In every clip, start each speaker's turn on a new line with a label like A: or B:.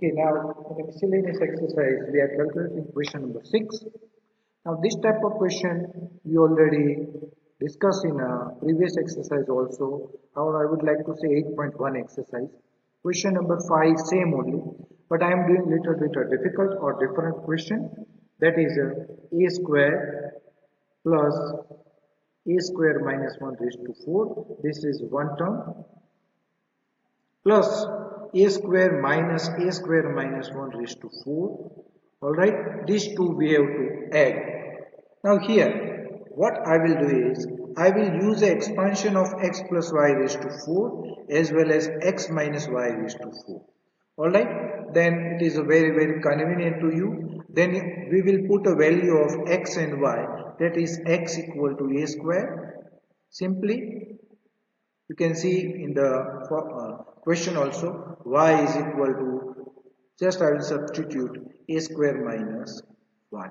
A: Okay, now in a miscellaneous exercise, we are calculating question number 6. Now, this type of question we already discussed in a previous exercise also. However, I would like to say 8.1 exercise. Question number 5, same only, but I am doing little bit a difficult or different question. That is a square plus a square minus 1 raised to 4. This is one term plus a square minus 1 raised to 4. Alright, these two we have to add. Now here, what I will do is, I will use the expansion of x plus y raised to 4 as well as x minus y raised to 4. Alright, then it is very convenient to you. Then we will put a value of x and y, that is x equal to a square. Simply you can see in the question also, y is equal to, just I will substitute a square minus 1.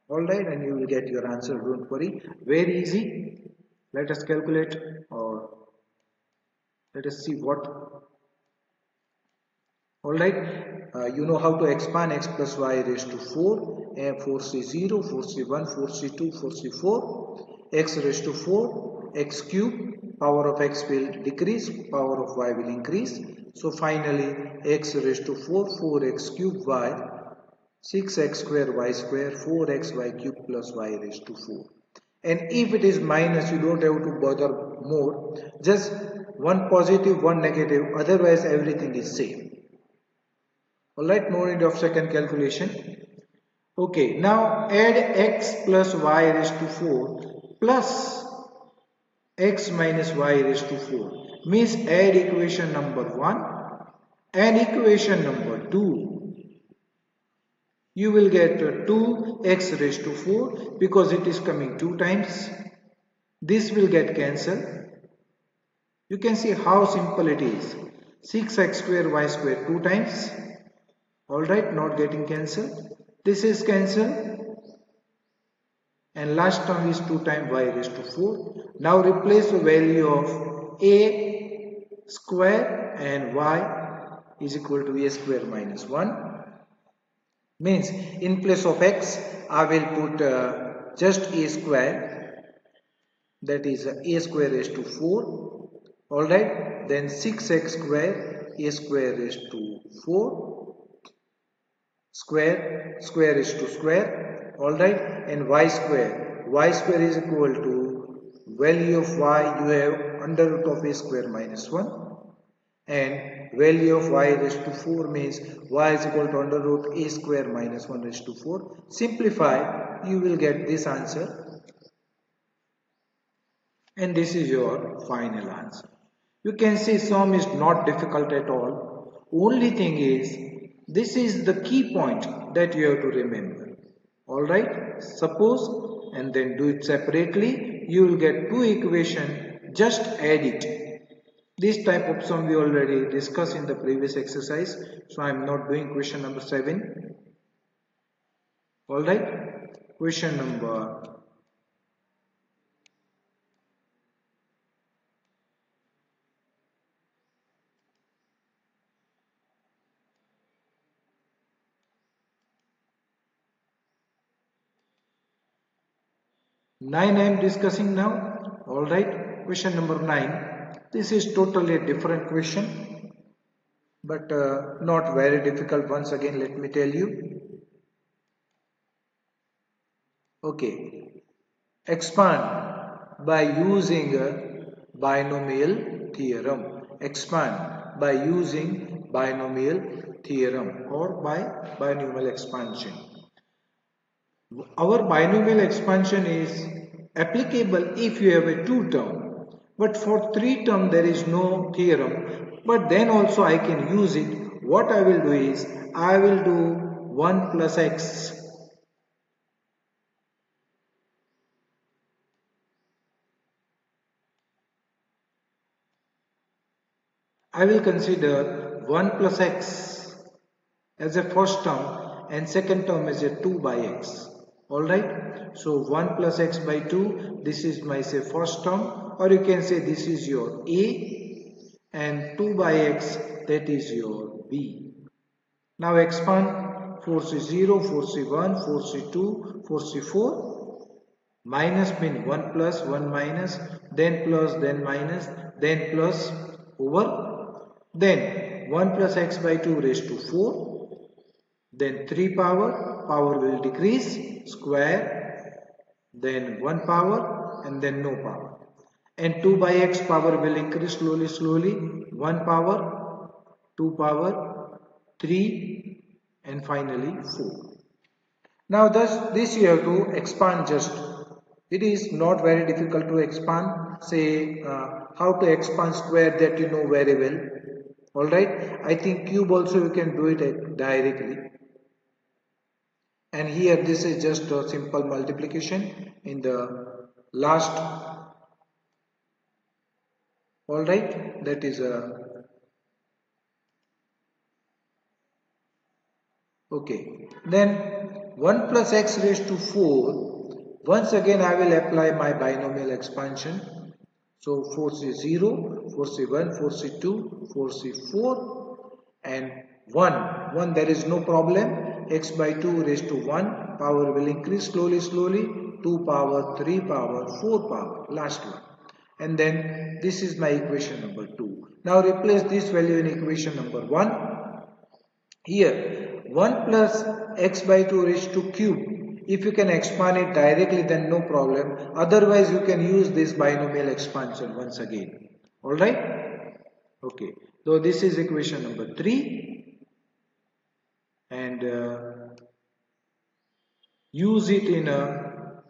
A: Alright, and you will get your answer, don't worry. Very easy. Let us calculate, or let us see what. Alright, you know how to expand x plus y raised to 4, and 4c0, 4c1, 4c2, 4c4, x raised to 4, x cube, power of x will decrease, power of y will increase. So finally x raised to 4, 4x cube y, 6x square y square, 4xy cube plus y raised to 4. And if it is minus, you don't have to bother more, just one positive, one negative, otherwise everything is same. Alright, no need of second calculation. Okay, now add x plus y raised to 4 plus x minus y raised to 4. Means add equation number 1 and equation number 2. You will get 2x raised to 4 because it is coming 2 times. This will get cancelled. You can see how simple it is. 6x square y square 2 times. Alright, not getting cancelled. This is cancelled. And last term is 2 times y raised to 4. Now replace the value of a square and y is equal to a square minus 1. Means in place of x, I will put just a square. That is a square raised to 4. Alright, then 6x square, a square raised to 4. Square is to square, alright, and y square is equal to value of y, you have under root of a square minus 1, and value of y raised to 4 means y is equal to under root a square minus 1 raised to 4. Simplify, you will get this answer, and this is your final answer. You can see sum is not difficult at all. Only thing is, this is the key point that you have to remember. Alright, suppose, and then do it separately, you will get two equations, just add it. This type of sum we already discussed in the previous exercise, so I am not doing question number 7. Alright, question number 9 I am discussing now. Alright, question number 9. This is totally a different question, but not very difficult. Once again, let me tell you. Okay, expand by using a binomial theorem. Expand by using binomial theorem or by binomial expansion. Our binomial expansion is applicable if you have a 2 term, but for 3 term there is no theorem, but then also I can use it. What I will do is, I will do 1 plus x. I will consider 1 plus x as a first term and second term as a 2 by x. Alright, so 1 plus x by 2, this is my say first term, or you can say this is your a, and 2 by x, that is your b. Now expand 4c0, 4c1, 4c2, 4c4. Minus mean 1 plus, 1 minus, then plus, then minus, then plus over. Then 1 plus x by 2 raised to 4. Then 3 power will decrease, square, then 1 power and then no power. And 2 by x power will increase slowly, 1 power, 2 power, 3 and finally 4. Now thus this you have to expand just. It is not very difficult to expand. Say how to expand square, that you know very well. Alright. I think cube also you can do it directly. And here this is just a simple multiplication in the last. Alright. That is a okay. Then 1 plus x raised to 4. Once again I will apply my binomial expansion. So 4c0, 4c1, 4c2, 4c4 and 1 there is no problem. X by 2 raised to 1, power will increase slowly, 2 power, 3 power, 4 power, last one. And then this is my equation number 2. Now replace this value in equation number 1. Here 1 plus x by 2 raised to cube. If you can expand it directly, then no problem. Otherwise you can use this binomial expansion once again. Alright? Okay. So this is equation number 3. And use it in a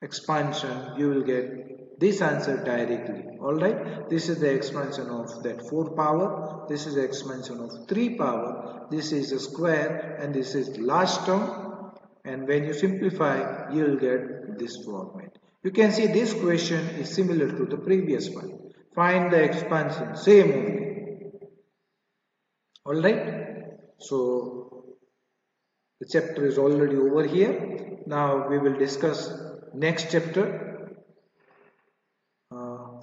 A: expansion, you will get this answer directly. Alright, this is the expansion of that 4 power, this is the expansion of 3 power, this is a square and this is last term, and when you simplify you will get this format. You can see this question is similar to the previous one. Find the expansion, same only. Alright, so the chapter is already over here. Now we will discuss next chapter.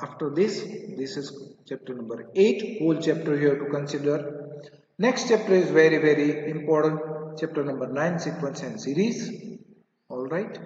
A: After this is chapter number 8. Whole chapter you have to consider. Next chapter is very important. Chapter number 9, sequence and series. Alright.